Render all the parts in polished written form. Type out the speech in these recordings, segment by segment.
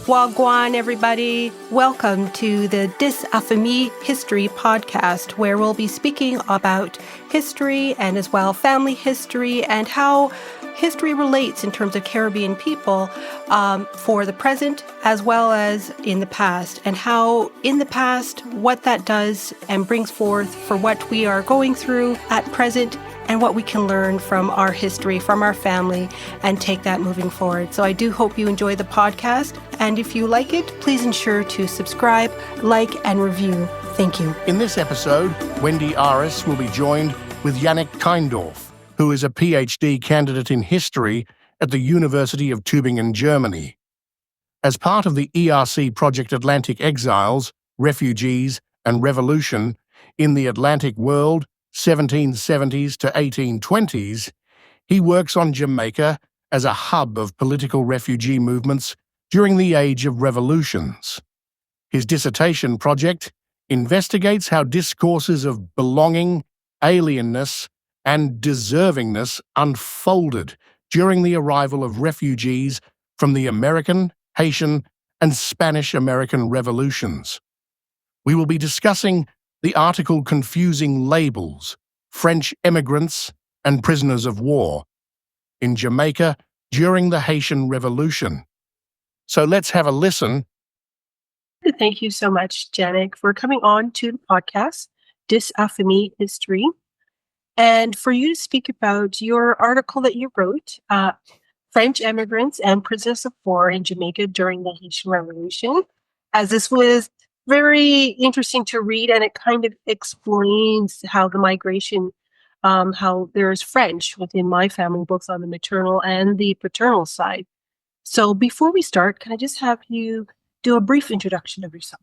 Wagwan, everybody. Welcome to the Dis Affamie History podcast, where we'll be speaking about history and as well family history and how history relates in terms of Caribbean people for the present as well as in the past, and how in the past, what that does and brings forth for what we are going through at present and what we can learn from our history, from our family, and take that moving forward. So I do hope you enjoy the podcast. And if you like it, please ensure to subscribe, like, and review. Thank you. In this episode, Wendy Aris will be joined with Jannick Keindorf, who is a PhD candidate in history at the University of Tübingen, Germany. As part of the ERC Project Atlantic Exiles, Refugees, and Revolution in the Atlantic world, 1770s to 1820s, he works on Jamaica as a hub of political refugee movements during the Age of Revolutions. His dissertation project investigates how discourses of belonging, alienness, and deservingness unfolded during the arrival of refugees from the American, Haitian, and Spanish-American revolutions. We will be discussing the article Confusing Labels, French Emigrants and Prisoners of War in Jamaica during the Haitian Revolution. So let's have a listen. Thank you so much, Jannick, for coming on to the podcast, Dis Affamie History, and for you to speak about your article that you wrote, French Immigrants and Prisoners of War in Jamaica during the Haitian Revolution, as this was very interesting to read, and it kind of explains how the migration, how there's French within my family, both on the maternal and the paternal side. So before we start, can I just have you do a brief introduction of yourself?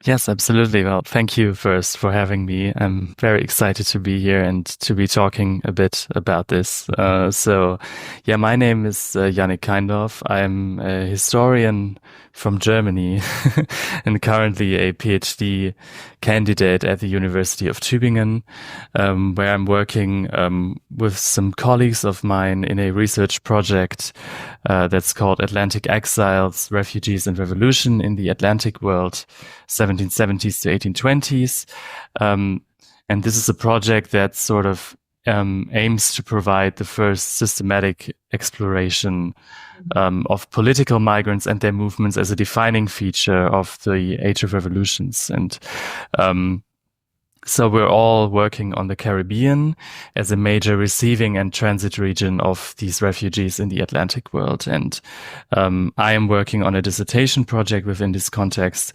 Yes, absolutely. Well, thank you first for having me. I'm very excited to be here and to be talking a bit about this. My name is Jannick Keindorf. I'm a historian from Germany and currently a PhD candidate at the University of Tübingen, where I'm working with some colleagues of mine in a research project that's called Atlantic Exiles, Refugees and Revolution in the Atlantic World, 1770s to 1820s. And this is a project that sort of aims to provide the first systematic exploration of political migrants and their movements as a defining feature of the Age of Revolutions. And so we're all working on the Caribbean as a major receiving and transit region of these refugees in the Atlantic world. And I am working on a dissertation project within this context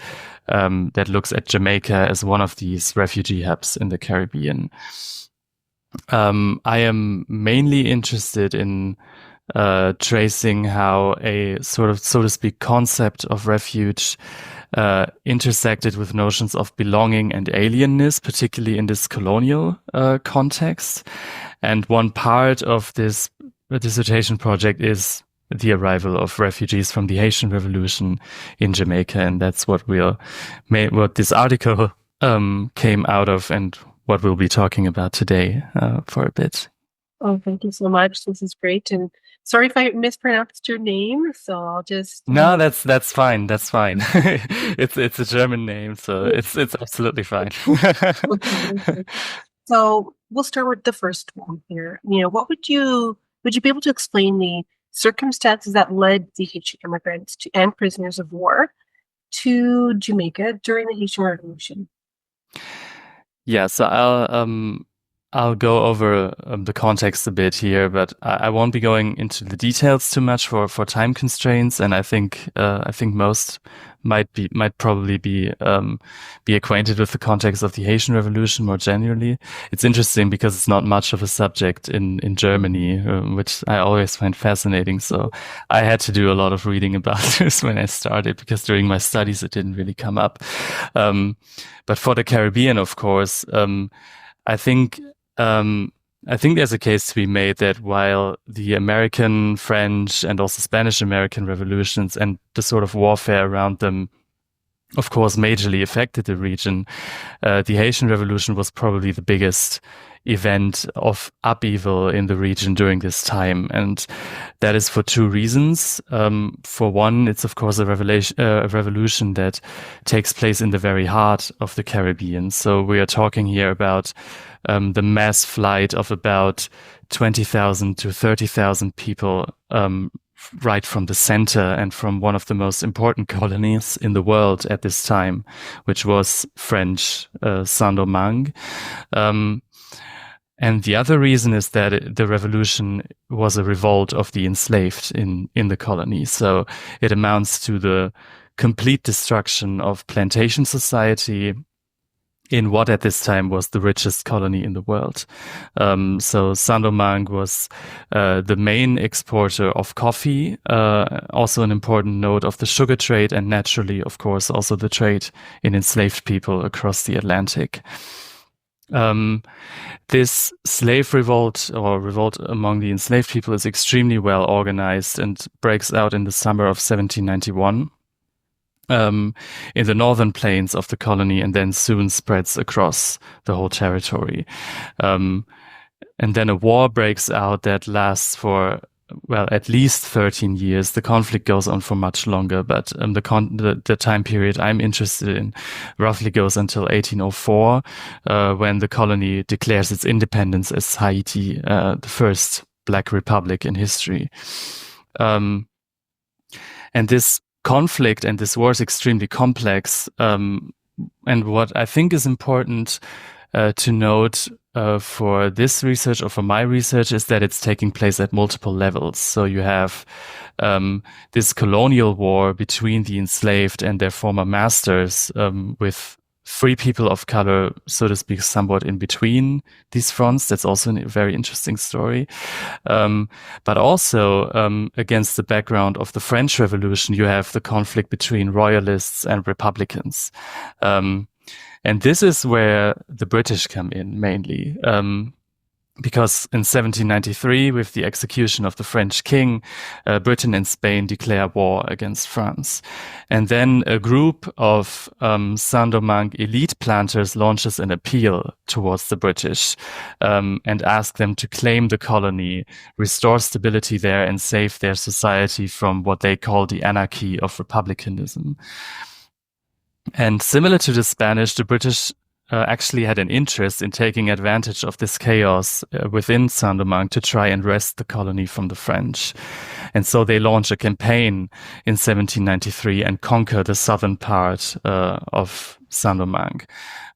that looks at Jamaica as one of these refugee hubs in the Caribbean. I am mainly interested in tracing how a sort of, so to speak, concept of refuge intersected with notions of belonging and alienness, particularly in this colonial context. And one part of this dissertation project is the arrival of refugees from the Haitian Revolution in Jamaica, and that's what what this article came out of, and what we'll be talking about today for a bit. Oh, thank you so much. This is great. And sorry if I mispronounced your name, so I'll just... No, that's fine. That's fine. It's a German name, so it's absolutely fine. So we'll start with the first one here. What would you be able to explain the circumstances that led the Haitian immigrants and prisoners of war to Jamaica during the Haitian Revolution? Yeah, so I'll go over the context a bit here, but I won't be going into the details too much for time constraints. And I think most might probably be acquainted with the context of the Haitian Revolution more generally. It's interesting because it's not much of a subject in Germany, which I always find fascinating. So I had to do a lot of reading about this when I started, because during my studies it didn't really come up. But for the Caribbean, of course, I think there's a case to be made that while the American, French, and also Spanish-American revolutions and the sort of warfare around them, of course, majorly affected the region, the Haitian Revolution was probably the biggest event of upheaval in the region during this time. And that is for two reasons. For one, it's of course a revolution that takes place in the very heart of the Caribbean. So we are talking here about the mass flight of about 20,000 to 30,000 people right from the center and from one of the most important colonies in the world at this time, which was French Saint-Domingue. And the other reason is that the revolution was a revolt of the enslaved in the colony. So it amounts to the complete destruction of plantation society in what at this time was the richest colony in the world. So Saint-Domingue was the main exporter of coffee, also an important node of the sugar trade, and naturally, of course, also the trade in enslaved people across the Atlantic. This slave revolt or revolt among the enslaved people is extremely well organized and breaks out in the summer of 1791. In the northern plains of the colony, and then soon spreads across the whole territory. And then a war breaks out that lasts for, well, at least 13 years. The conflict goes on for much longer, but the time period I'm interested in roughly goes until 1804, when the colony declares its independence as Haiti, the first Black republic in history. And this conflict and this war is extremely complex. And what I think is important to note for this research or for my research is that it's taking place at multiple levels. So you have this colonial war between the enslaved and their former masters, with free people of color, so to speak, somewhat in between these fronts. That's also a very interesting story. But also against the background of the French Revolution, you have the conflict between royalists and republicans. And this is where the British come in mainly. Because in 1793, with the execution of the French king, Britain and Spain declare war against France. And then a group of Saint-Domingue elite planters launches an appeal towards the British and ask them to claim the colony, restore stability there, and save their society from what they call the anarchy of republicanism. And similar to the Spanish, the British actually had an interest in taking advantage of this chaos within Saint-Domingue to try and wrest the colony from the French. And so they launch a campaign in 1793 and conquer the southern part of Saint-Domingue.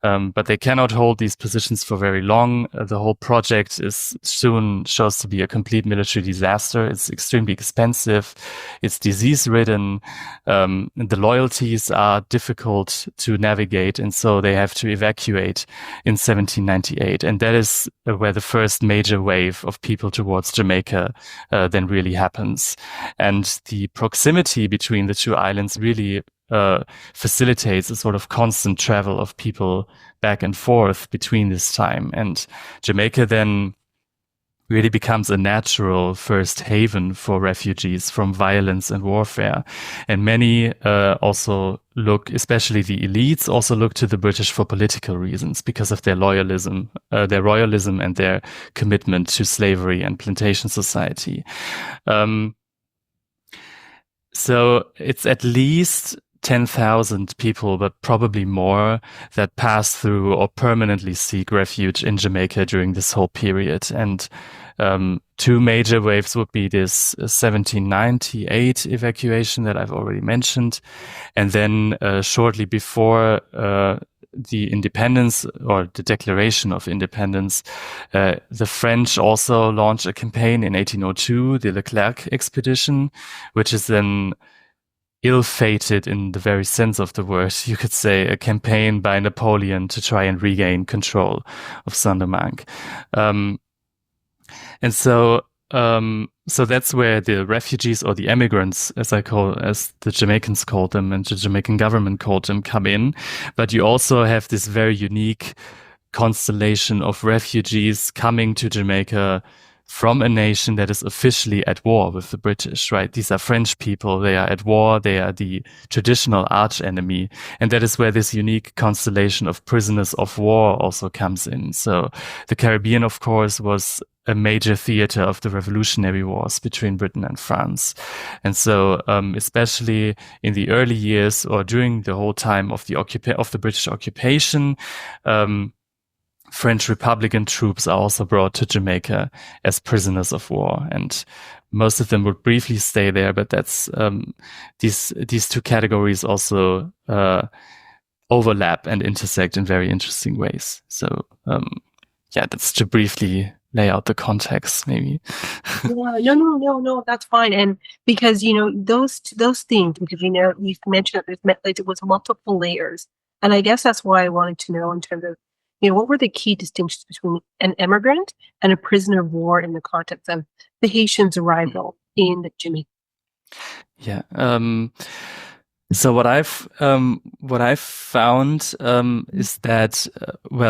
But they cannot hold these positions for very long. The whole project is soon shows to be a complete military disaster. It's extremely expensive. It's disease-ridden. The loyalties are difficult to navigate, and so they have to evacuate in 1798. And that is where the first major wave of people towards Jamaica then really happens. And the proximity between the two islands really facilitates a sort of constant travel of people back and forth between this time. And Jamaica then really becomes a natural first haven for refugees from violence and warfare. And many also look, especially the elites, also look to the British for political reasons because of their royalism and their commitment to slavery and plantation society. So it's at least 10,000 people, but probably more, that pass through or permanently seek refuge in Jamaica during this whole period. And two major waves would be this 1798 evacuation that I've already mentioned. And then shortly before the independence or the declaration of independence, the French also launched a campaign in 1802, the Leclerc expedition, which is then ill-fated in the very sense of the word, you could say, a campaign by Napoleon to try and regain control of Saint-Domingue. And so that's where the refugees, or the emigrants, as the Jamaicans called them and the Jamaican government called them, come in. But you also have this very unique constellation of refugees coming to Jamaica from a nation that is officially at war with the British, right? These are French people. They are at war. They are the traditional arch enemy. And that is where this unique constellation of prisoners of war also comes in. So the Caribbean, of course, was a major theater of the revolutionary wars between Britain and France. And so, especially in the early years or during the whole time of the British occupation, French Republican troops are also brought to Jamaica as prisoners of war, and most of them would briefly stay there. But that's these two categories also overlap and intersect in very interesting ways. So that's to briefly lay out the context, maybe. No, that's fine. And because those things, because you mentioned that it was multiple layers, and I guess that's why I wanted to know in terms of what were the key distinctions between an immigrant and a prisoner of war in the context of the Haitians' arrival in Jamaica? Yeah. So what I've found is that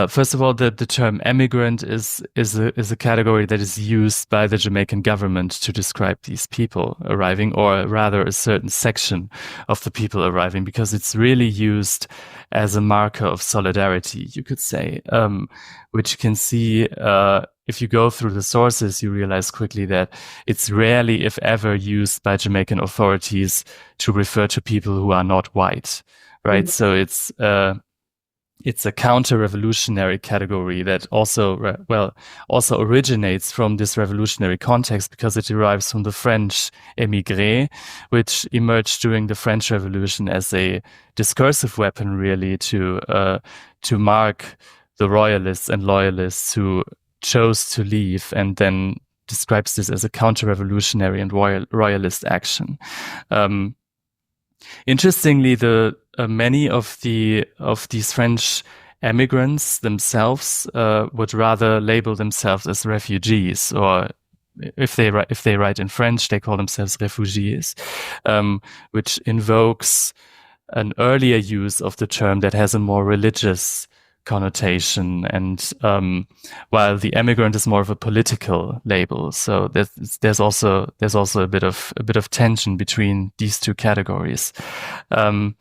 first of all, the term emigrant is a category that is used by the Jamaican government to describe these people arriving, or rather a certain section of the people arriving, because it's really used as a marker of solidarity, you could say, which you can see if you go through the sources, you realize quickly that it's rarely, if ever, used by Jamaican authorities to refer to people who are not white, right? So it's a counter-revolutionary category that also originates from this revolutionary context, because it derives from the French émigré, which emerged during the French Revolution as a discursive weapon, really, to mark the royalists and loyalists who chose to leave, and then describes this as a counter-revolutionary and royalist action. Interestingly, many of these French emigrants themselves would rather label themselves as refugees, or if they write in French, they call themselves refugees, which invokes an earlier use of the term that has a more religious connotation, and while the emigrant is more of a political label. So there's also a bit of tension between these two categories. And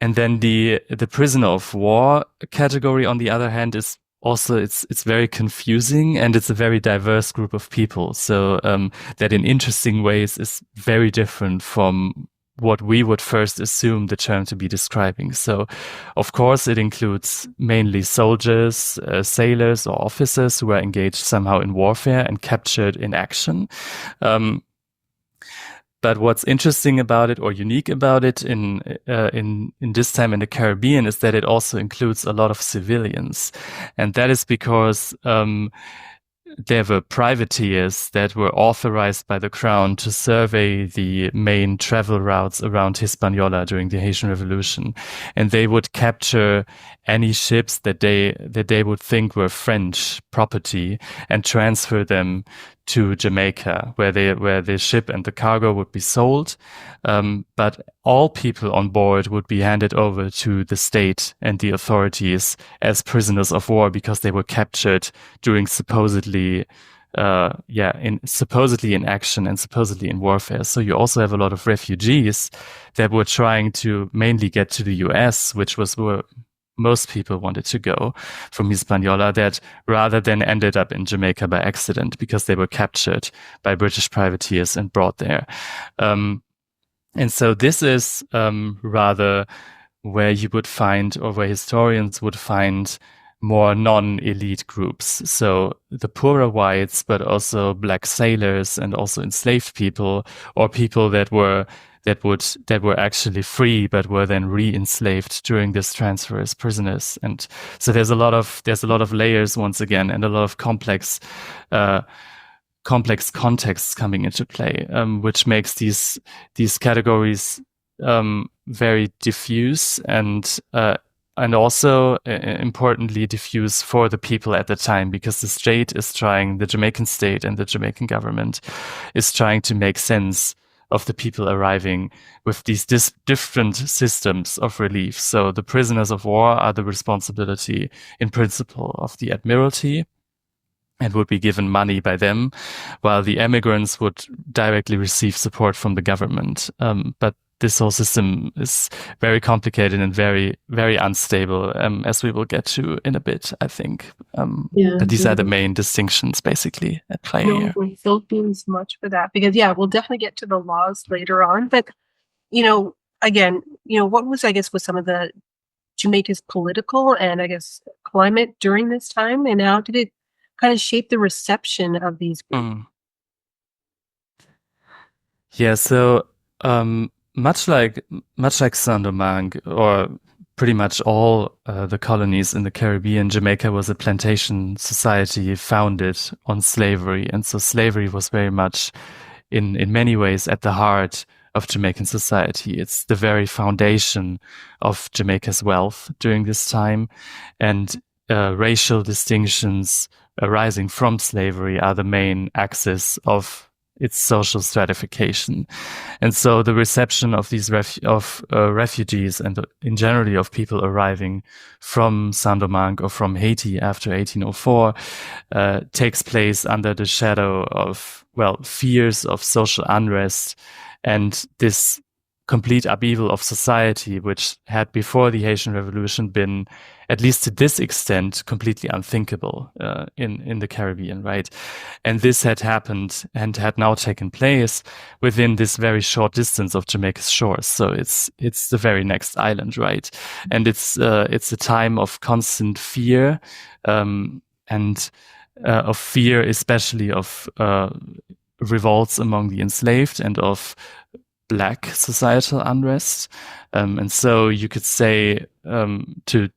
then the prisoner of war category, on the other hand, is also it's very confusing, and it's a very diverse group of people. So that in interesting ways is very different from what we would first assume the term to be describing. So, of course, it includes mainly soldiers, sailors, or officers who are engaged somehow in warfare and captured in action. But what's interesting about it, or unique about it, in this time in the Caribbean, is that it also includes a lot of civilians, and that is because there were privateers that were authorized by the crown to survey the main travel routes around Hispaniola during the Haitian Revolution. And they would capture any ships that they would think were French property and transfer them to Jamaica, where the ship and the cargo would be sold. But all people on board would be handed over to the state and the authorities as prisoners of war, because they were captured during supposedly in action and supposedly in warfare. So you also have a lot of refugees that were trying to mainly get to the US, which was where most people wanted to go from Hispaniola, that rather than ended up in Jamaica by accident because they were captured by British privateers and brought there. And so this is rather where you would find, or where historians would find, more non-elite groups. So the poorer whites, but also black sailors and also enslaved people, or people that were actually free but were then re-enslaved during this transfer as prisoners. And so there's a lot of layers once again, and a lot of complex contexts coming into play, which makes these categories very diffuse and also importantly diffuse for the people at the time, because the Jamaican state and the Jamaican government is trying to make sense of the people arriving with these different systems of relief. So the prisoners of war are the responsibility in principle of the Admiralty, and would be given money by them, while the emigrants would directly receive support from the government. But this whole system is very complicated and very, very unstable, as we will get to in a bit, I think. But these are the main distinctions, basically, at play here. Thank you so much for that, because, we'll definitely get to the laws later on. But, again, what was, was some of the Jamaica's political and, climate during this time? And how did it kind of shape the reception of these groups? Yeah, so much like Saint-Domingue, or pretty much all the colonies in the Caribbean, Jamaica was a plantation society founded on slavery. And so slavery was very much, in many ways, at the heart of Jamaican society. It's the very foundation of Jamaica's wealth during this time. And racial distinctions arising from slavery are the main axis of its social stratification. And so the reception of these refugees, and in generally of people arriving from Saint-Domingue or from Haiti after 1804, takes place under the shadow of, fears of social unrest and this complete upheaval of society, which had before the Haitian Revolution been, at least to this extent, completely unthinkable in the Caribbean, right? And this had happened and had now taken place within this very short distance of Jamaica's shores. So it's the very next island, right? And it's a time of constant fear, and of fear, especially of revolts among the enslaved and of Black societal unrest. And so you could say, to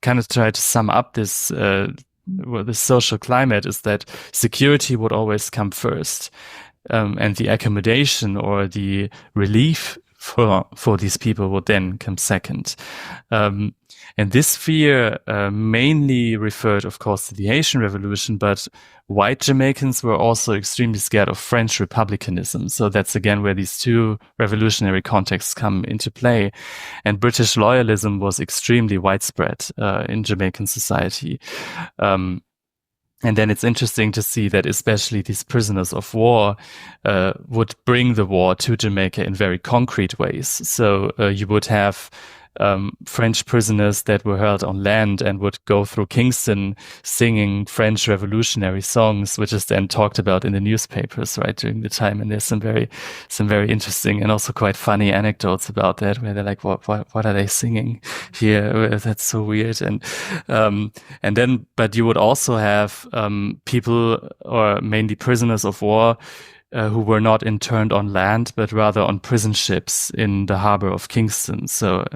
kind of try to sum up this, the social climate, is that security would always come first, and the accommodation or the relief for these people would then come second. And this fear mainly referred, of course, to the Haitian Revolution, but white Jamaicans were also extremely scared of French republicanism. So that's again where these two revolutionary contexts come into play. And British loyalism was extremely widespread in Jamaican society. And then it's interesting to see that especially these prisoners of war would bring the war to Jamaica in very concrete ways. So you would have French prisoners that were held on land and would go through Kingston singing French revolutionary songs, which is then talked about in the newspapers, right, during the time. And there's some very interesting and also quite funny anecdotes about that, where they're like, what are they singing here? That's so weird. And then, but you would also have people, or mainly prisoners of war, who were not interned on land, but rather on prison ships in the harbor of Kingston. So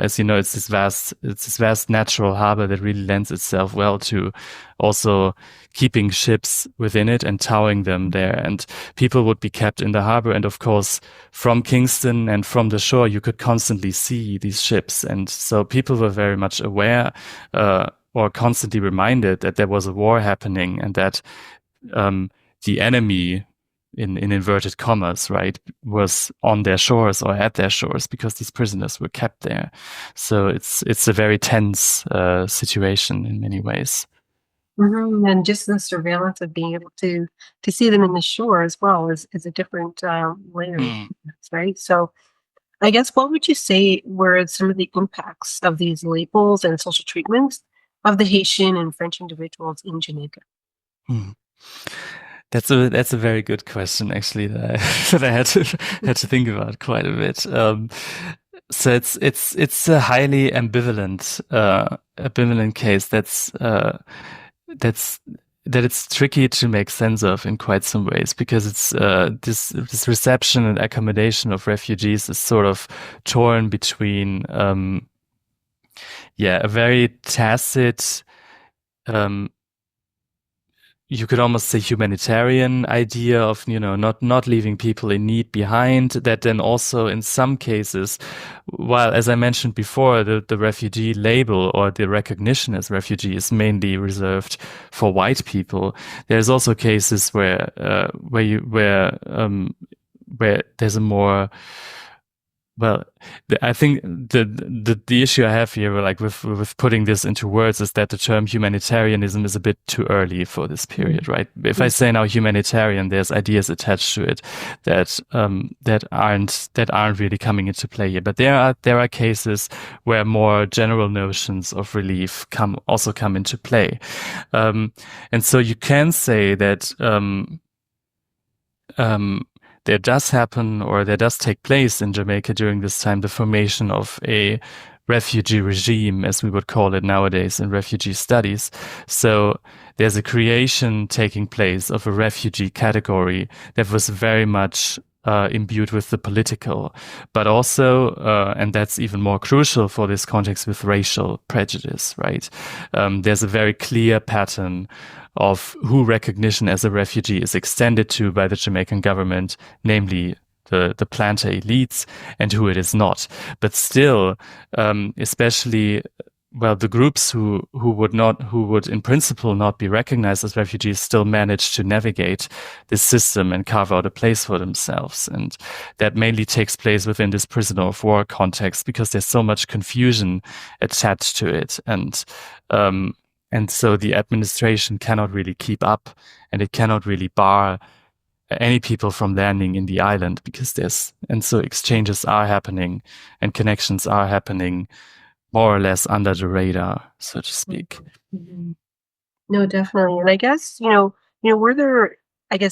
as you know, it's this vast natural harbor that really lends itself well to also keeping ships within it and towing them there. And people would be kept in the harbor. And of course, from Kingston and from the shore, you could constantly see these ships. And so people were very much aware, or constantly reminded that there was a war happening, and that the enemy, in inverted commas, right, was on their shores or at their shores, because these prisoners were kept there. So it's a very tense situation in many ways. Mm-hmm. And just the surveillance of being able to see them in the shore as well is a different layer, right? So I guess, what would you say were some of the impacts of these labels and social treatments of the Haitian and French individuals in Jamaica? That's a very good question, actually, that I had to think about quite a bit. So it's a highly ambivalent case that it's tricky to make sense of in quite some ways, because it's this reception and accommodation of refugees is sort of torn between a very tacit, you could almost say humanitarian idea of, not leaving people in need behind, that then also in some cases, while, as I mentioned before, the refugee label or the recognition as refugee is mainly reserved for white people, there's also cases where there's a more Well, I think the issue I have here, like with putting this into words, is that the term humanitarianism is a bit too early for this period, right? If I say now humanitarian, there's ideas attached to it that aren't really coming into play here. But there are cases where more general notions of relief come into play, and so you can say that there does happen, or there does take place in Jamaica during this time, the formation of a refugee regime, as we would call it nowadays in refugee studies. So there's a creation taking place of a refugee category that was very much imbued with the political, but also, and that's even more crucial for this context, with racial prejudice, right? There's a very clear pattern of who recognition as a refugee is extended to by the Jamaican government, namely the planter elites, and who it is not. But still, especially, well, the groups who would in principle not be recognized as refugees still manage to navigate this system and carve out a place for themselves. And that mainly takes place within this prisoner of war context, because there's so much confusion attached to it. And so the administration cannot really keep up, and it cannot really bar any people from landing in the island, so exchanges are happening and connections are happening more or less under the radar, so to speak. Mm-hmm. No, definitely. And I guess, were there,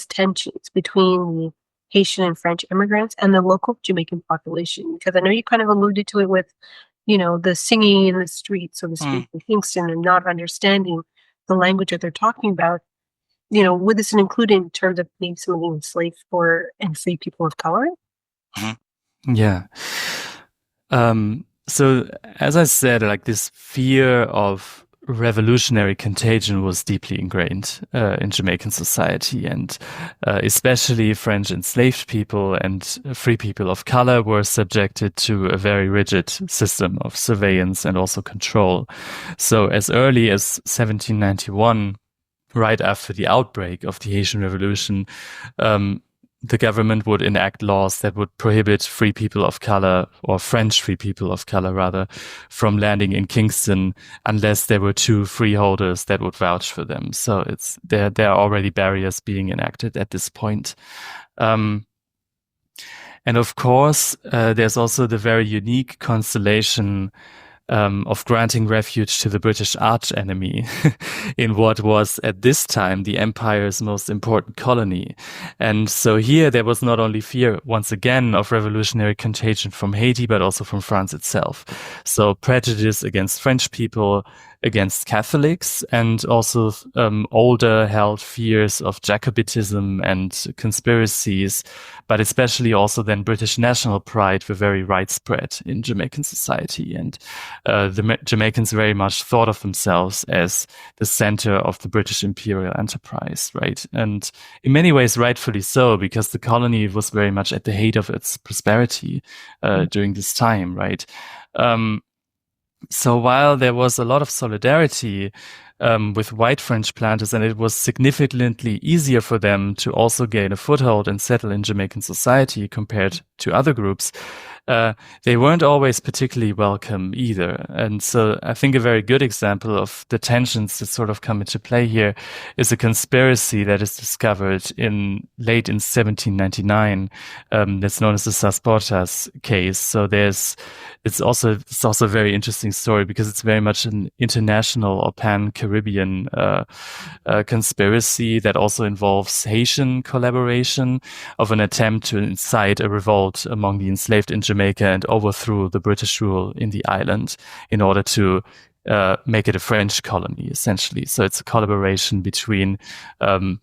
tensions between the Haitian and French immigrants and the local Jamaican population? Because I know you kind of alluded to it with the singing in the streets, so to speak, in Kingston, and not understanding the language that they're talking about. Would this include in terms of being some of the enslaved and free people of color? Yeah. So as I said, like, this fear of revolutionary contagion was deeply ingrained in Jamaican society, and especially French enslaved people and free people of color were subjected to a very rigid system of surveillance and also control. So as early as 1791, right after the outbreak of the Haitian Revolution, the government would enact laws that would prohibit free people of color, or French free people of color rather, from landing in Kingston unless there were two freeholders that would vouch for them. So there are already barriers being enacted at this point. And of course, there's also the very unique constellation of granting refuge to the British arch-enemy in what was at this time the empire's most important colony. And so here there was not only fear, once again, of revolutionary contagion from Haiti, but also from France itself. So prejudice against French people, against Catholics, and also older held fears of Jacobitism and conspiracies, but especially also then British national pride were very widespread in Jamaican society. And the Jamaicans very much thought of themselves as the center of the British imperial enterprise, right? And in many ways, rightfully so, because the colony was very much at the height of its prosperity during this time, right? So while there was a lot of solidarity with white French planters, and it was significantly easier for them to also gain a foothold and settle in Jamaican society compared to other groups, they weren't always particularly welcome either. And so I think a very good example of the tensions that sort of come into play here is a conspiracy that is discovered late in 1799, that's known as the Sasportas case. So it's also a very interesting story, because it's very much an international or pan-Caribbean conspiracy that also involves Haitian collaboration of an attempt to incite a revolt among the enslaved in Jamaica and overthrow the British rule in the island in order to make it a French colony, essentially. So it's a collaboration between the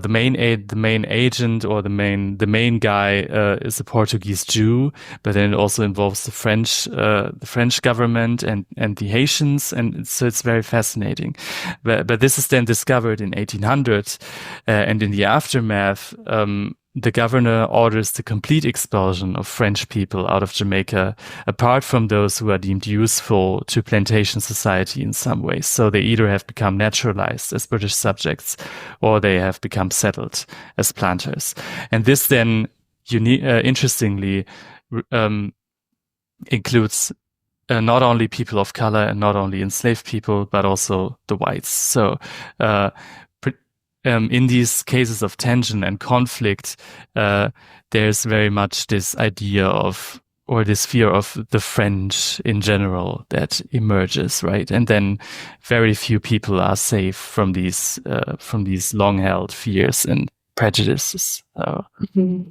main agent, or the main guy is a Portuguese Jew, but then it also involves the French government and the Haitians, and so it's very fascinating. But this is then discovered in 1800, and in the aftermath, the governor orders the complete expulsion of French people out of Jamaica, apart from those who are deemed useful to plantation society in some way. So they either have become naturalized as British subjects, or they have become settled as planters. And this then, interestingly, includes not only people of color and not only enslaved people, but also the whites. So in these cases of tension and conflict, there's very much this idea of, or this fear of the French in general that emerges, right? And then very few people are safe from these long-held fears and prejudices. Mm-hmm.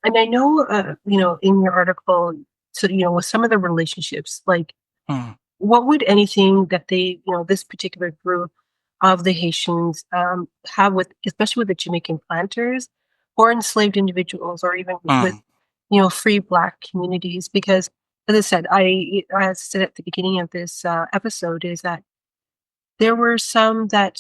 And I know, in your article, so, with some of the relationships, like what would anything that they, this particular group of the Haitians have with, especially with the Jamaican planters or enslaved individuals, or even with, free Black communities? Because, as I said, as I said at the beginning of this episode, is that there were some that,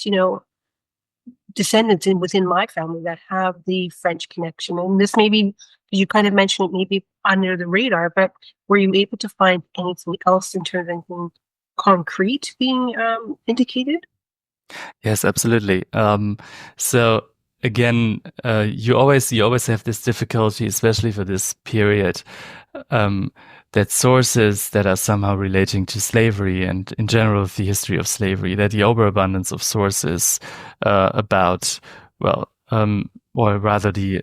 descendants within my family that have the French connection. And this maybe, you kind of mentioned it maybe under the radar, but were you able to find anything else in terms of anything concrete being indicated? Yes, absolutely. So again, you always have this difficulty, especially for this period, that sources that are somehow relating to slavery and in general the history of slavery, that the overabundance of sources about, well, or rather the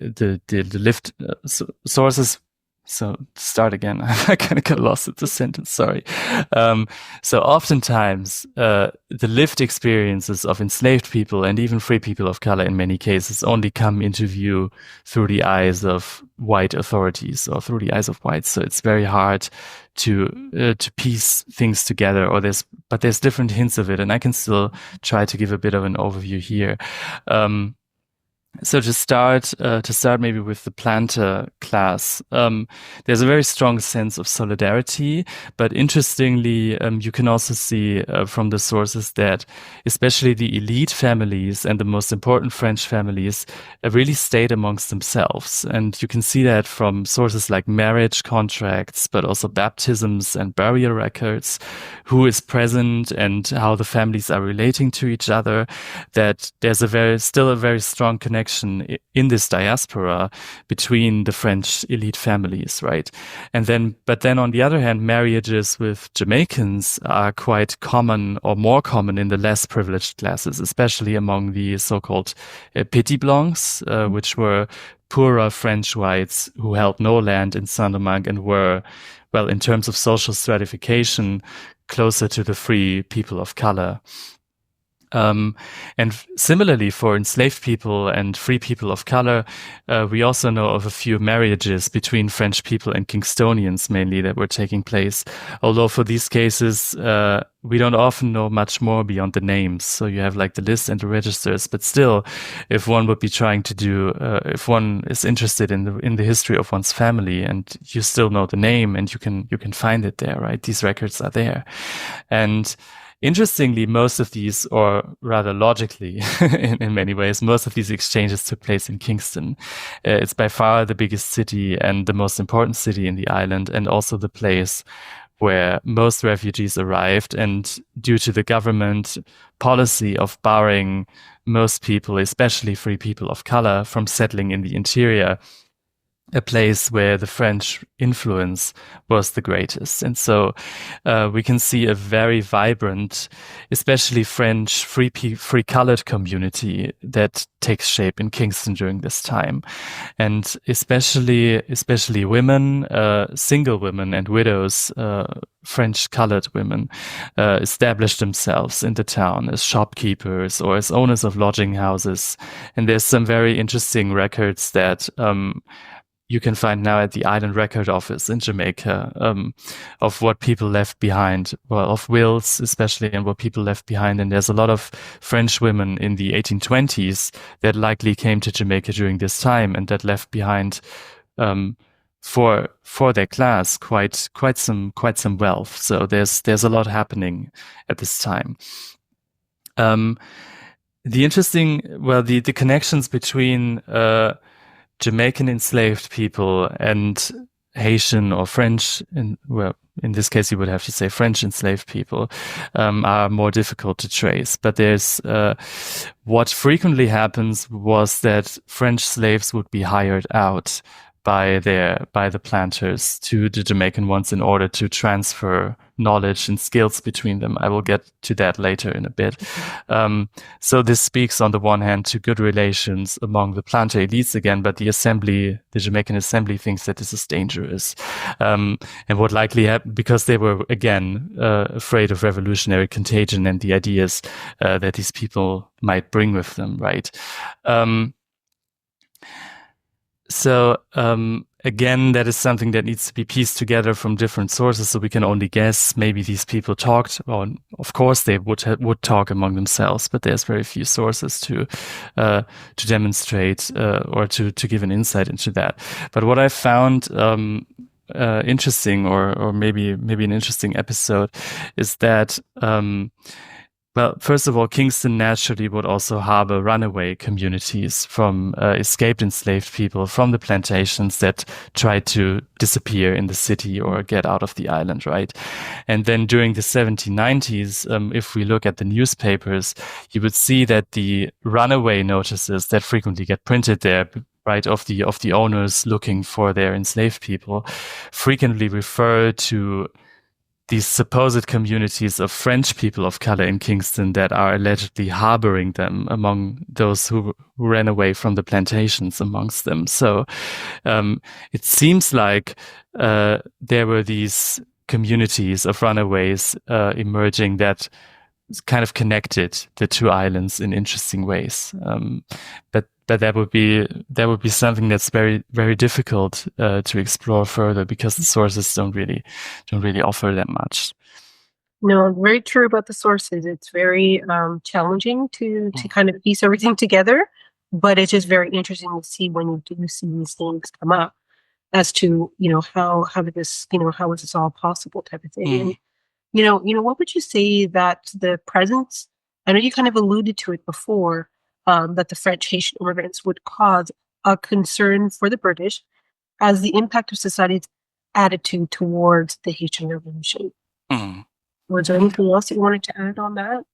lived sources. So start again. I kind of got lost at the sentence. Sorry. So oftentimes, the lived experiences of enslaved people and even free people of color in many cases only come into view through the eyes of white authorities or through the eyes of whites. So it's very hard to piece things together, but there's different hints of it, and I can still try to give a bit of an overview here. So to start maybe with the planter class, there's a very strong sense of solidarity, but interestingly, you can also see from the sources that especially the elite families and the most important French families really stayed amongst themselves. And you can see that from sources like marriage contracts, but also baptisms and burial records, who is present and how the families are relating to each other, that there's still a very strong connection in this diaspora between the French elite families, right? But then on the other hand, marriages with Jamaicans are quite common or more common in the less privileged classes, especially among the so-called petit blancs, which were poorer French whites who held no land in Saint-Domingue and were, well, in terms of social stratification, closer to the free people of color. And similarly for enslaved people and free people of color, we also know of a few marriages between French people and Kingstonians mainly that were taking place. Although for these cases, we don't often know much more beyond the names. So you have like the list and the registers, but still, if one would be trying to do, if one is interested in the history of one's family and you still know the name and you can find it there, right? These records are there. And interestingly, most of these, or rather logically, in many ways, most of these exchanges took place in Kingston. It's by far the biggest city and the most important city in the island, and also the place where most refugees arrived. And due to the government policy of barring most people, especially free people of color, from settling in the interior, a place where the French influence was the greatest. And so we can see a very vibrant, especially French free colored community that takes shape in Kingston during this time. And especially women, single women and widows, French colored women, established themselves in the town as shopkeepers or as owners of lodging houses. And there's some very interesting records that you can find now at the Island Record Office in Jamaica, of what people left behind, well, of wills especially, and what people left behind. And there's a lot of French women in the 1820s that likely came to Jamaica during this time and that left behind for their class quite some wealth. So there's a lot happening at this time. The connections between Jamaican enslaved people and Haitian or French, in this case you would have to say French enslaved people, are more difficult to trace. But there's what frequently happens was that French slaves would be hired out by the planters to the Jamaican ones in order to transfer knowledge and skills between them. I will get to that later in a bit. So this speaks on the one hand to good relations among the planter elites again, but the Jamaican assembly thinks that this is dangerous. And what likely happened, because they were again afraid of revolutionary contagion and the ideas that these people might bring with them, right? So again, that is something that needs to be pieced together from different sources. So we can only guess. Maybe these people talked. Well, of course, they would talk among themselves, but there's very few sources to demonstrate or to give an insight into that. But what I found interesting, or maybe an interesting episode, is that. Well, first of all, Kingston naturally would also harbor runaway communities from escaped enslaved people from the plantations that tried to disappear in the city or get out of the island, right? And then during the 1790s, if we look at the newspapers, you would see that the runaway notices that frequently get printed there, right, of the owners looking for their enslaved people, frequently refer to these supposed communities of French people of color in Kingston that are allegedly harboring them among those who ran away from the plantations amongst them. So it seems like there were these communities of runaways emerging that kind of connected the two islands in interesting ways. But that would be something that's very, very difficult to explore further because the sources don't really offer that much. No, very true about the sources. It's very challenging to kind of piece everything together, but it's just very interesting to see when you do see these things come up as to, how did this, how was this all possible type of thing. And, what would you say that the presence, I know you kind of alluded to it before, that the French Haitian immigrants would cause a concern for the British as the impact of society's attitude towards the Haitian Revolution. Was there anything else you wanted to add on that?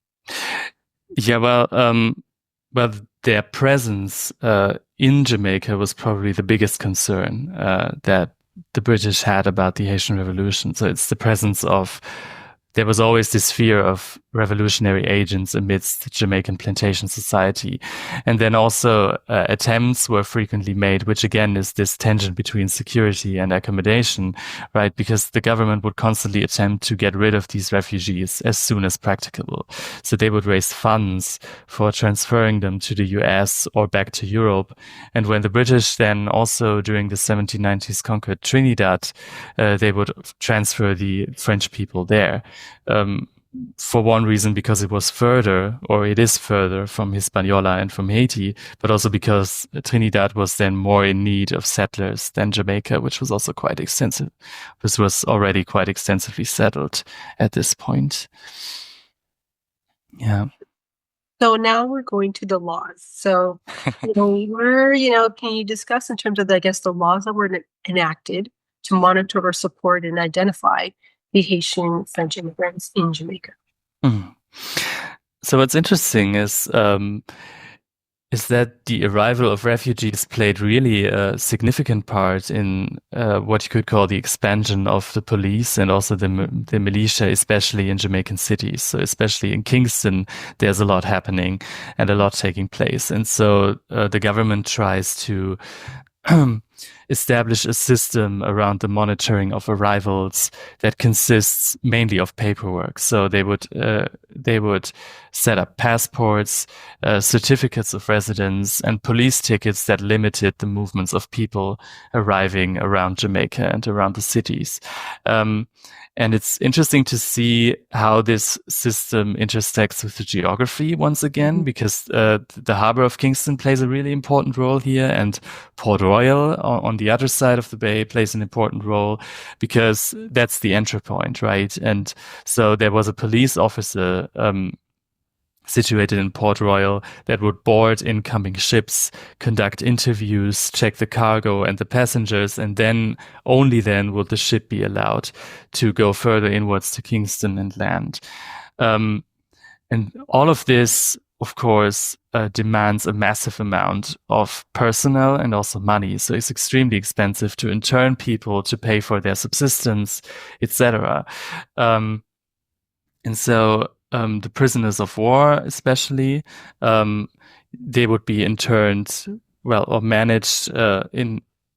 Yeah, well, their presence in Jamaica was probably the biggest concern that the British had about the Haitian Revolution. So it's the presence of. There was always this fear of revolutionary agents amidst Jamaican plantation society. And then also attempts were frequently made, which again is this tension between security and accommodation, right? Because the government would constantly attempt to get rid of these refugees as soon as practicable. So they would raise funds for transferring them to the US or back to Europe. And when the British then also during the 1790s conquered Trinidad, they would transfer the French people there. For one reason, because it was further, or it is further from Hispaniola and from Haiti, but also because Trinidad was then more in need of settlers than Jamaica, which was also quite extensive. This was already quite extensively settled at this point. Yeah. So now we're going to the laws. So, can you discuss in terms of, I guess, the laws that were enacted to monitor or support and identify the Haitian French immigrants in Jamaica? So what's interesting is that the arrival of refugees played really a significant part in what you could call the expansion of the police and also the militia, especially in Jamaican cities. So especially in Kingston, there's a lot happening and a lot taking place. And so the government tries to establish a system around the monitoring of arrivals that consists mainly of paperwork. So they would set up passports, certificates of residence, and police tickets that limited the movements of people arriving around Jamaica and around the cities. And it's interesting to see how this system intersects with the geography once again, because the harbor of Kingston plays a really important role here, and Port Royal on the other side of the bay plays an important role because that's the entry point, right? And so there was a police officer situated in Port Royal that would board incoming ships, conduct interviews, check the cargo and the passengers, and then only then would the ship be allowed to go further inwards to Kingston and land. And all of this of course, demands a massive amount of personnel and also money. So it's extremely expensive to intern people, to pay for their subsistence, etc. And so the prisoners of war, especially, they would be interned, or managed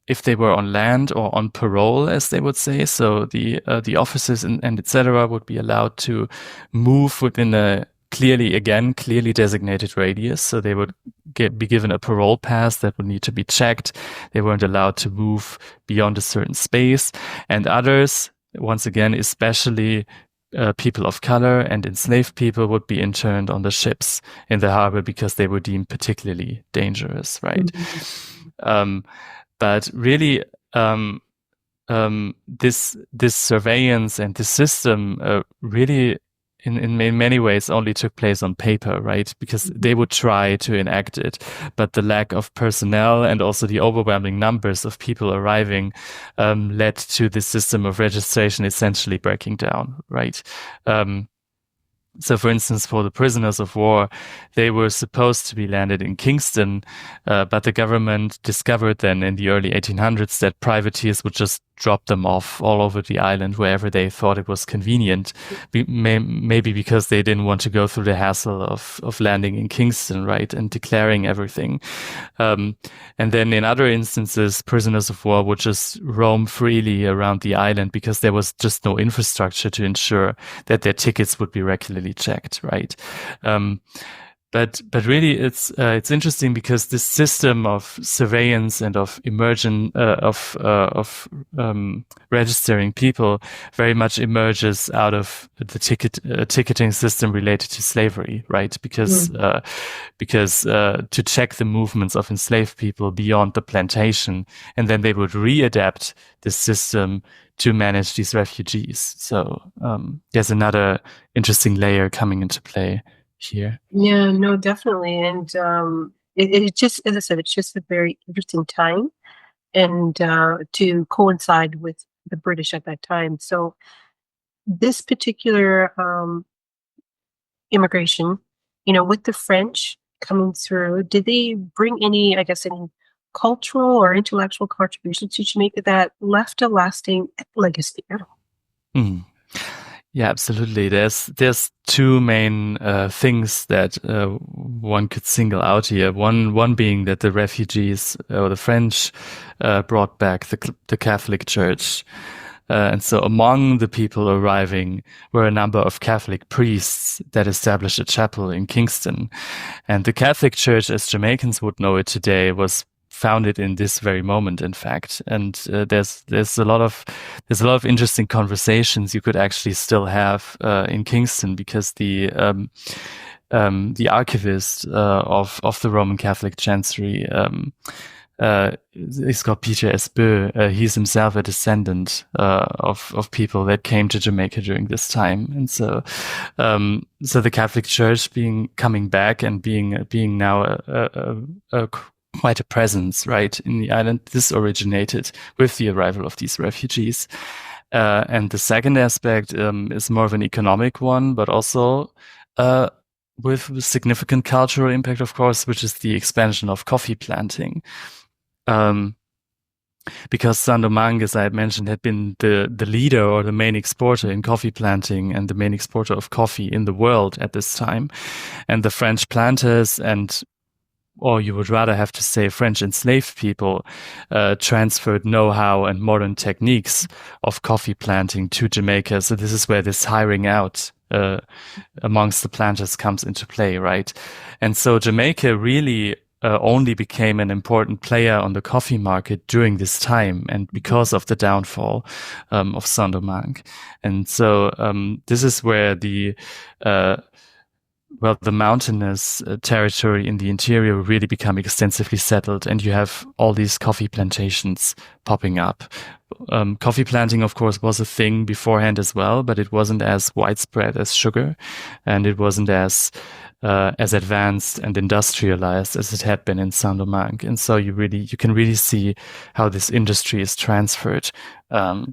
if they were on land or on parole, as they would say. So the officers and etc. would be allowed to move within a clearly designated radius. So they would be given a parole pass that would need to be checked. They weren't allowed to move beyond a certain space. And others, once again, especially people of color and enslaved people, would be interned on the ships in the harbor because they were deemed particularly dangerous, right? Mm-hmm. But really, this surveillance and this system really, in many ways, only took place on paper, right? Because they would try to enact it, but the lack of personnel and also the overwhelming numbers of people arriving led to the system of registration essentially breaking down, right? So, for instance, for the prisoners of war, they were supposed to be landed in Kingston, but the government discovered then in the early 1800s that privateers would just drop them off all over the island wherever they thought it was convenient, maybe because they didn't want to go through the hassle of landing in Kingston, right, and declaring everything. And then in other instances, prisoners of war would just roam freely around the island because there was just no infrastructure to ensure that their tickets would be regularly checked, right? But really, it's interesting because this system of surveillance and of registering people very much emerges out of the ticketing system related to slavery, right? Because to check the movements of enslaved people beyond the plantation, and then they would readapt the system to manage these refugees. So there's another interesting layer coming into play here. Yeah, no, definitely. And it just, as I said, it's just a very interesting time, and to coincide with the British at that time. So this particular immigration, with the French coming through, did they bring any cultural or intellectual contributions to Jamaica that left a lasting legacy? Mm. Yeah, absolutely. There's two main things that one could single out here. One being that the refugees or the French brought back the Catholic Church. And so among the people arriving were a number of Catholic priests that established a chapel in Kingston. And the Catholic Church, as Jamaicans would know it today, was founded in this very moment, in fact. And there's a lot of interesting conversations you could actually still have in Kingston, because the archivist of the Roman Catholic Chancery is called Peter S. Bö. He's himself a descendant of people that came to Jamaica during this time, and so the Catholic Church coming back and being now a quite a presence, right, in the island. This originated with the arrival of these refugees. And the second aspect is more of an economic one, but also with significant cultural impact, of course, which is the expansion of coffee planting. Because Saint-Domingue, as I had mentioned, had been the leader or the main exporter in coffee planting and the main exporter of coffee in the world at this time. And the French planters or you would rather have to say French enslaved people, transferred know-how and modern techniques of coffee planting to Jamaica. So this is where this hiring out amongst the planters comes into play, right? And so Jamaica really only became an important player on the coffee market during this time, and because of the downfall of Saint-Domingue. And so this is where the mountainous territory in the interior really become extensively settled, and you have all these coffee plantations popping up. Coffee planting, of course, was a thing beforehand as well, but it wasn't as widespread as sugar, and it wasn't as advanced and industrialized as it had been in Saint-Domingue. And so you can really see how this industry is transferred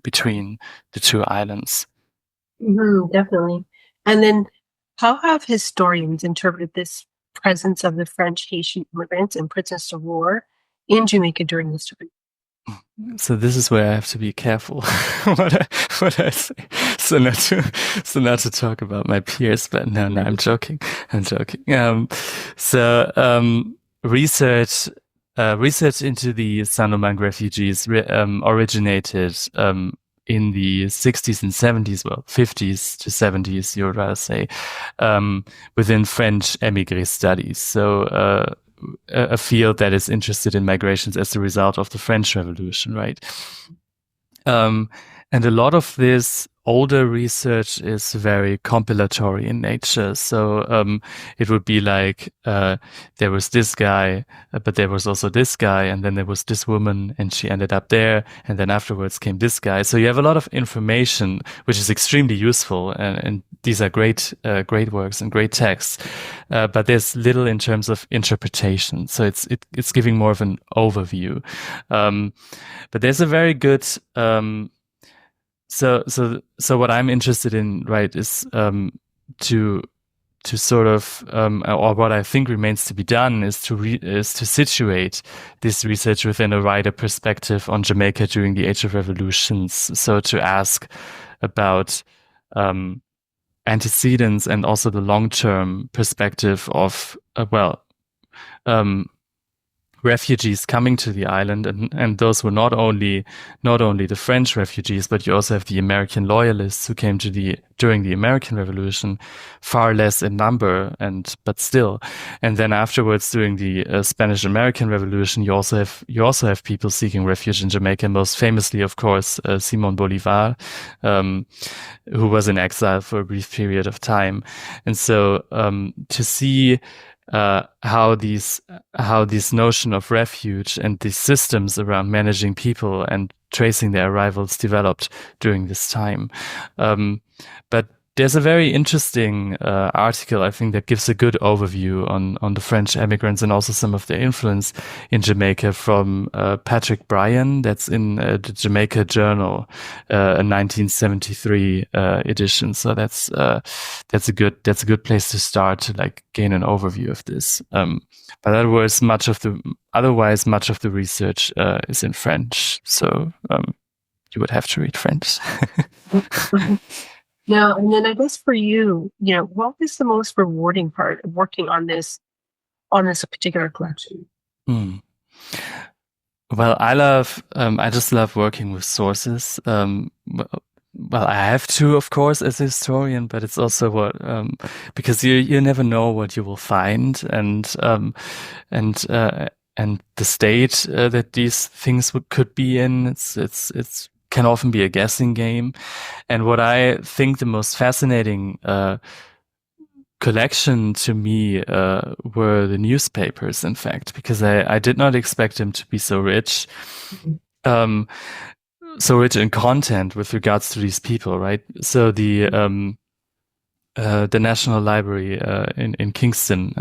between the two islands. Mm-hmm, definitely. And then, how have historians interpreted this presence of the French Haitian immigrants and prisoners of war in Jamaica during this time? So this is where I have to be careful what I say. So not to talk about my peers, but no, I'm joking. Research into the Saint-Domingue refugees originated in the 60s and 70s, well, 50s to 70s, you would rather say, within French émigré studies. So a field that is interested in migrations as a result of the French Revolution, right? And a lot of this older research is very compilatory in nature. So it would be like there was this guy, but there was also this guy, and then there was this woman, and she ended up there, and then afterwards came this guy. So you have a lot of information, which is extremely useful, and these are great works and great texts. But there's little in terms of interpretation. So it's giving more of an overview. But there's a very good So what I'm interested in, right, is to sort of or what I think remains to be done is to situate this research within a wider perspective on Jamaica during the Age of Revolutions. So to ask about antecedents and also the long-term perspective of refugees coming to the island, and those were not only the French refugees, but you also have the American loyalists who came during the American Revolution, far less in number, but still. And then afterwards, during the Spanish-American Revolution, you also have people seeking refuge in Jamaica. Most famously, of course, Simón Bolívar, who was in exile for a brief period of time. And so to see how this notion of refuge and these systems around managing people and tracing their arrivals developed during this time. But there's a very interesting article, I think, that gives a good overview on the French emigrants and also some of their influence in Jamaica from Patrick Bryan. That's in the Jamaica Journal, a 1973 edition. So that's a good place to start to like gain an overview of this. But otherwise, much of the research is in French. So you would have to read French. Now, and then I guess for you, what was the most rewarding part of working on this particular collection? Well, I just love working with sources. Well, I have to, of course, as a historian, but it's also because you never know what you will find, and the state that these things could be in. It's can often be a guessing game. And what I think the most fascinating collection to me were the newspapers, in fact, because I did not expect them to be so rich. So rich in content with regards to these people, right? So the National Library in Kingston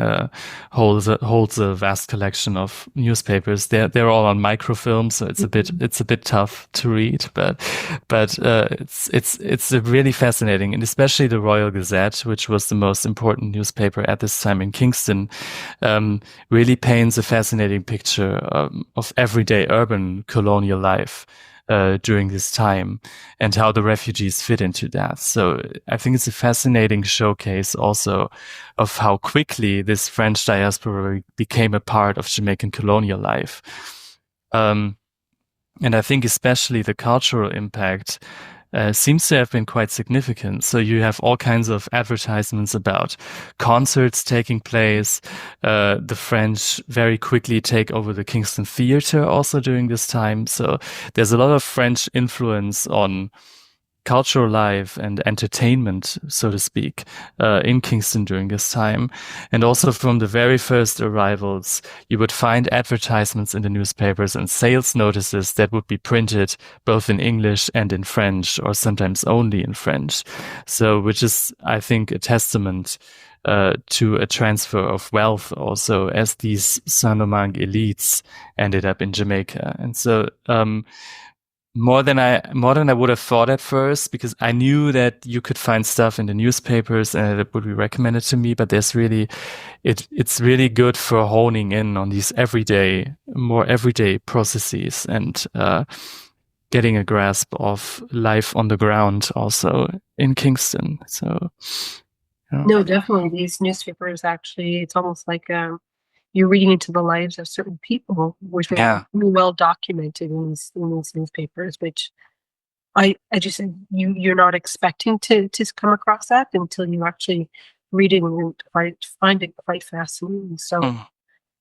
holds a vast collection of newspapers. They're all on microfilm, so it's a bit tough to read, but it's really fascinating, and especially the Royal Gazette, which was the most important newspaper at this time in Kingston, really paints a fascinating picture of everyday urban colonial life during this time, and how the refugees fit into that. So I think it's a fascinating showcase also of how quickly this French diaspora became a part of Jamaican colonial life. And I think especially the cultural impact seems to have been quite significant. So you have all kinds of advertisements about concerts taking place. The French very quickly take over the Kingston Theatre also during this time. So there's a lot of French influence on cultural life and entertainment, so to speak, in Kingston during this time. And also from the very first arrivals, you would find advertisements in the newspapers and sales notices that would be printed both in English and in French, or sometimes only in French. So, which is, I think, a testament to a transfer of wealth also, as these Saint-Domingue elites ended up in Jamaica. And so, more than I would have thought at first, because I knew that you could find stuff in the newspapers and it would be recommended to me. But there's really, it's really good for honing in on these more everyday processes and getting a grasp of life on the ground also in Kingston. So, yeah. No, definitely. These newspapers, actually, it's almost like you're reading into the lives of certain people, which are well documented in these newspapers, which as you said, you're not expecting to come across that until you actually read it and find it quite fascinating. So,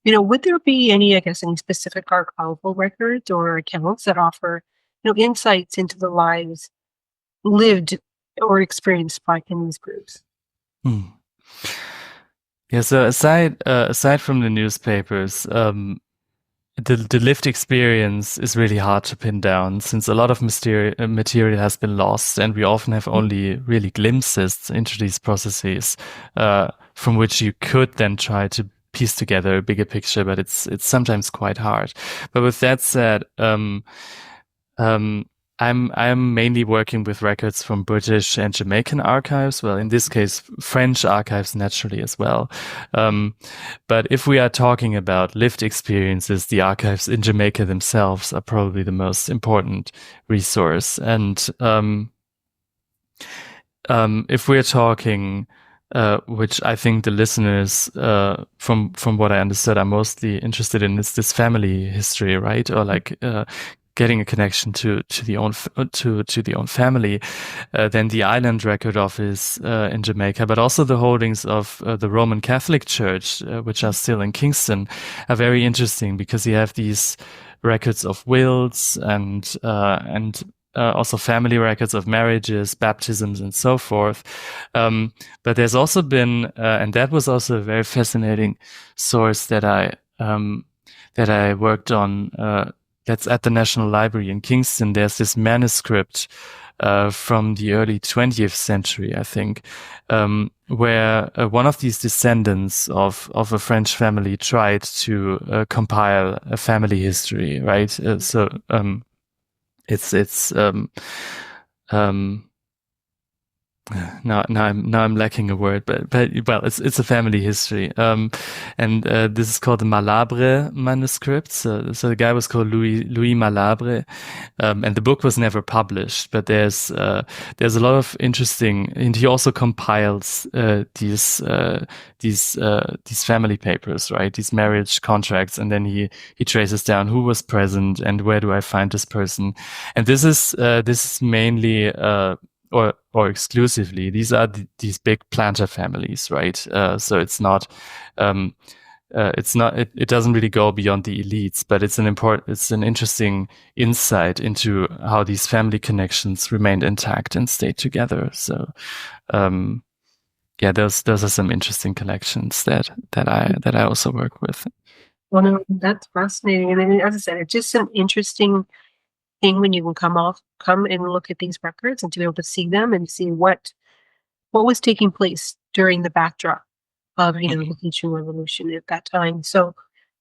would there be any specific archival records or accounts that offer, insights into the lives lived or experienced by these groups? Yeah. So aside from the newspapers, the lived experience is really hard to pin down, since a lot of material has been lost, and we often have only really glimpses into these processes, from which you could then try to piece together a bigger picture, but it's sometimes quite hard. But with that said, I'm mainly working with records from British and Jamaican archives. Well, in this case, French archives naturally as well. But if we are talking about lived experiences, the archives in Jamaica themselves are probably the most important resource. And if we're talking, which I think the listeners, from what I understood, are mostly interested in, is this family history, right? Or like getting a connection to the own family, then the Island Record Office in Jamaica, but also the holdings of the Roman Catholic Church, which are still in Kingston, are very interesting, because you have these records of wills and also family records of marriages, baptisms, and so forth. But there's also been, and that was also a very fascinating source that I worked on. That's at the National Library in Kingston. There's this manuscript from the early 20th century, I think, where one of these descendants of a French family tried to compile a family history, right? Now I'm lacking a word, but well, it's a family history. And this is called the Malabre manuscript. So the guy was called Louis Malabre. And the book was never published, but there's a lot of interesting, and he also compiles these family papers, right? These marriage contracts, and then he traces down who was present and where do I find this person. And this is mainly or exclusively, these are these big planter families, right? So it doesn't really go beyond the elites, but it's an interesting insight into how these family connections remained intact and stayed together. So, those are some interesting connections that I also work with. Well, no, that's fascinating. And then, as I said, it's just an interesting thing when you can come and look at these records and to be able to see them and see what was taking place during the backdrop of the Haitian Revolution at that time. So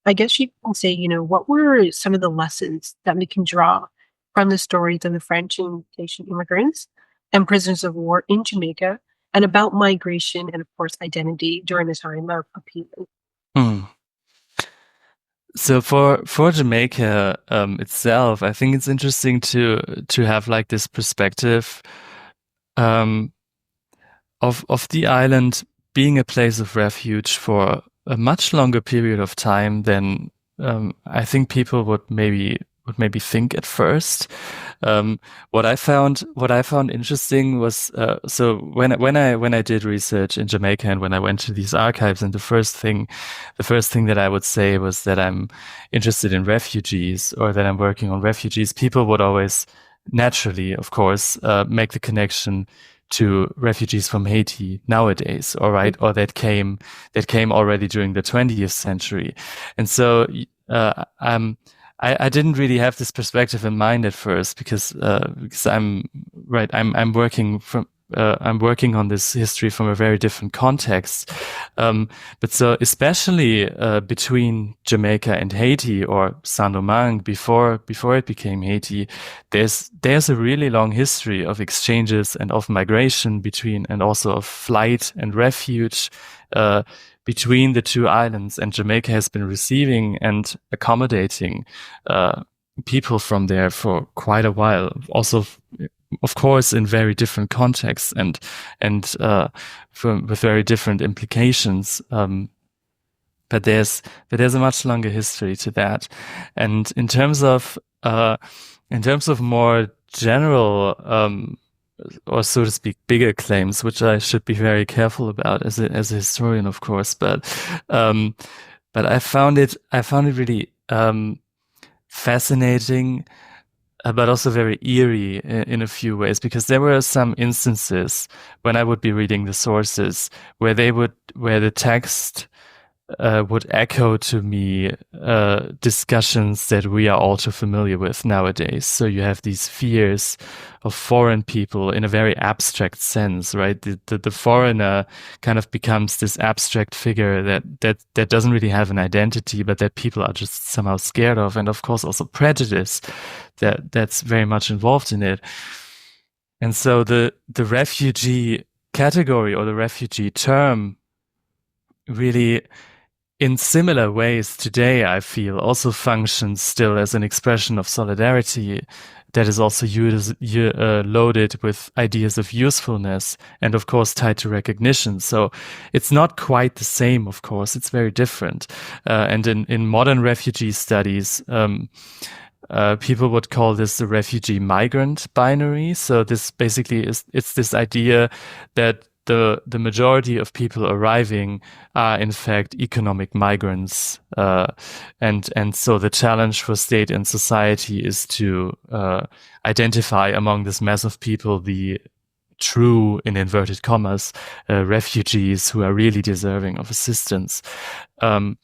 I guess you can say, what were some of the lessons that we can draw from the stories of the French and Haitian immigrants and prisoners of war in Jamaica, and about migration and, of course, identity during the time of upheaval? So for Jamaica itself, I think it's interesting to have like this perspective of the island being a place of refuge for a much longer period of time than I think people would maybe think at first. What I found interesting was so when I did research in Jamaica and when I went to these archives, and the first thing that I would say was that I'm interested in refugees, or that I'm working on refugees. People would always naturally, of course, make the connection to refugees from Haiti nowadays, all right, or that came already during the 20th century, and so I didn't really have this perspective in mind at first, because I'm working I'm working on this history from a very different context. But so especially between Jamaica and Haiti, or Saint-Domingue before it became Haiti, there's a really long history of exchanges and of migration between, and also of flight and refuge between the two islands. And Jamaica has been receiving and accommodating people from there for quite a while. Also, of course, in very different contexts and with very different implications. But there's a much longer history to that. And in terms of more general, or so to speak, bigger claims, which I should be very careful about as a historian, of course. But I found it really fascinating, but also very eerie in a few ways, because there were some instances when I would be reading the sources where the text would echo to me discussions that we are all too familiar with nowadays. So you have these fears of foreign people in a very abstract sense, right? The foreigner kind of becomes this abstract figure that doesn't really have an identity, but that people are just somehow scared of, and of course also prejudice that's very much involved in it. And so the refugee category, or the refugee term, really, in similar ways today, I feel, also functions still as an expression of solidarity that is also loaded with ideas of usefulness, and of course tied to recognition. So it's not quite the same, of course, it's very different. And in modern refugee studies, people would call this the refugee migrant binary. So this basically it's this idea that the majority of people arriving are in fact economic migrants, and so the challenge for state and society is to identify among this mass of people the true, in inverted commas, refugees who are really deserving of assistance. And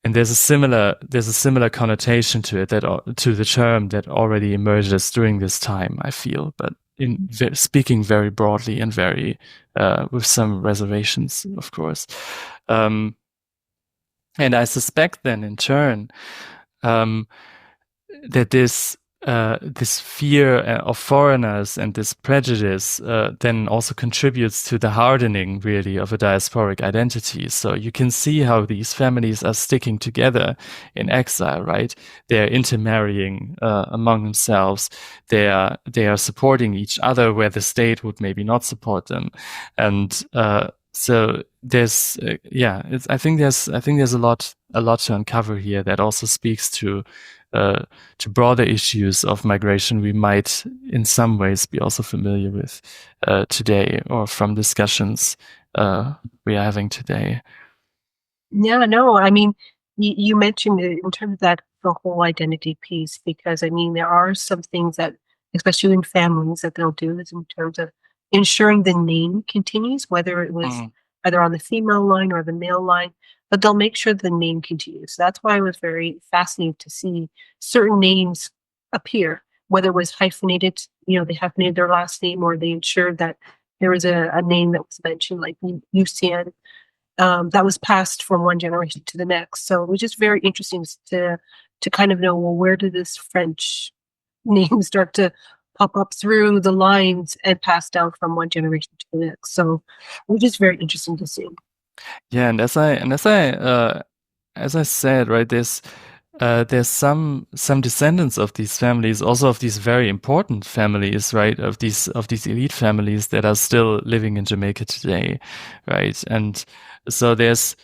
there's a similar connotation to it, to the term, that already emerges during this time, I feel, but speaking very broadly and very with some reservations, of course. And I suspect then, in turn, that this fear of foreigners and this prejudice then also contributes to the hardening, really, of a diasporic identity. So you can see how these families are sticking together in exile, right? They're intermarrying among themselves. They are supporting each other where the state would maybe not support them, and so there's I think there's a lot to uncover here that also speaks to broader issues of migration we might in some ways be also familiar with today, or from discussions we are having today. Yeah, no, I mean, you mentioned it in terms of that, the whole identity piece, because I mean, there are some things that, especially in families, that they'll do is in terms of ensuring the name continues, whether it was either on the female line or the male line, but they'll make sure the name continues. So that's why I was very fascinated to see certain names appear, whether it was hyphenated, they hyphenated their last name, or they ensured that there was a name that was mentioned, like Lucien, that was passed from one generation to the next. So it was just very interesting to kind of know, well, where did this French name start to pop up through the lines and pass down from one generation to the next. So it was just very interesting to see. Yeah, and as I said, right, there's some descendants of these families, also of these very important families, right, of these elite families that are still living in Jamaica today, right? And so it's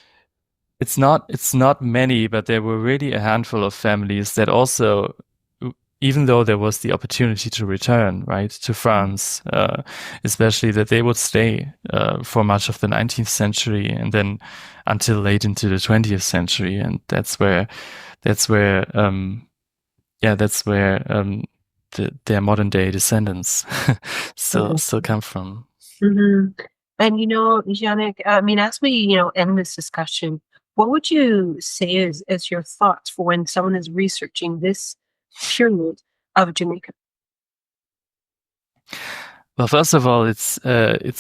not many, but there were really a handful of families that also, even though there was the opportunity to return, right, to France, especially, that they would stay for much of the 19th century and then until late into the 20th century, and that's where their modern day descendants still come from. Mm-hmm. And Jannick, I mean, as we end this discussion, what would you say as your thoughts for when someone is researching this period of Jamaica? Well, first of all, it's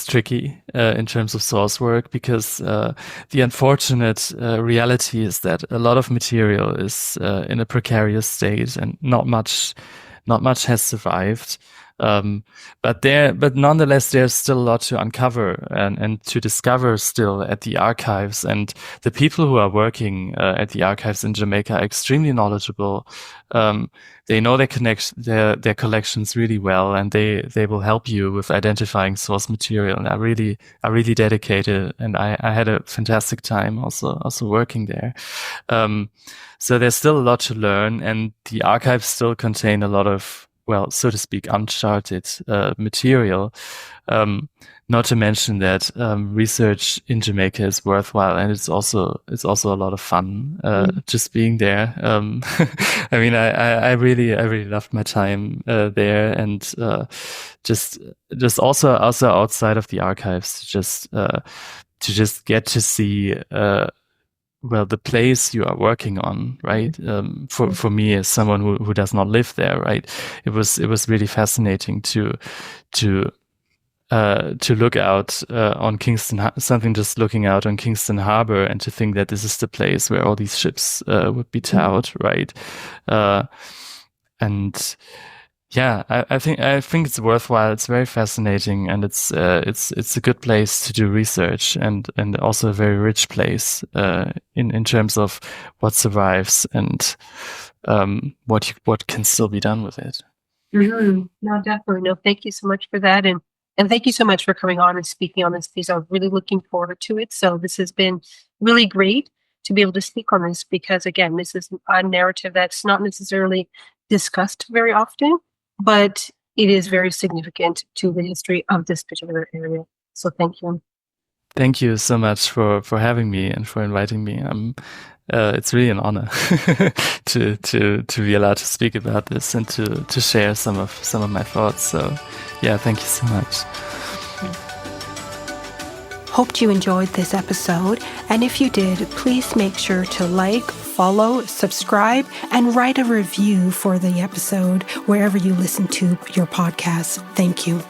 tricky in terms of source work because the unfortunate reality is that a lot of material is in a precarious state and not much has survived. But nonetheless, there's still a lot to uncover and to discover still at the archives. And the people who are working at the archives in Jamaica are extremely knowledgeable. They know their collections really well, and they will help you with identifying source material. And are really dedicated. And I had a fantastic time also working there. So there's still a lot to learn, and the archives still contain a lot of, well, so to speak, uncharted material. Not to mention that research in Jamaica is worthwhile, and it's also a lot of fun just being there. I mean, I really loved my time there, and just also outside of the archives, to just get to see. Well, the place you are working on, right? For me as someone who does not live there, right? It was really fascinating to look out on Kingston, something just looking out on Kingston Harbor, and to think that this is the place where all these ships would be towed, right? And yeah, I think it's worthwhile. It's very fascinating, and it's a good place to do research, and also a very rich place in terms of what survives and what can still be done with it. Mm-hmm. No, definitely. No, thank you so much for that, and thank you so much for coming on and speaking on this piece. I'm really looking forward to it. So this has been really great to be able to speak on this, because again, this is a narrative that's not necessarily discussed very often, but it is very significant to the history of this particular area. So thank you. Thank you so much for having me and for inviting me. It's really an honor to be allowed to speak about this and to share some of my thoughts. So yeah, thank you so much. Hoped you enjoyed this episode, and if you did, please make sure to like, follow, subscribe, and write a review for the episode wherever you listen to your podcasts. Thank you.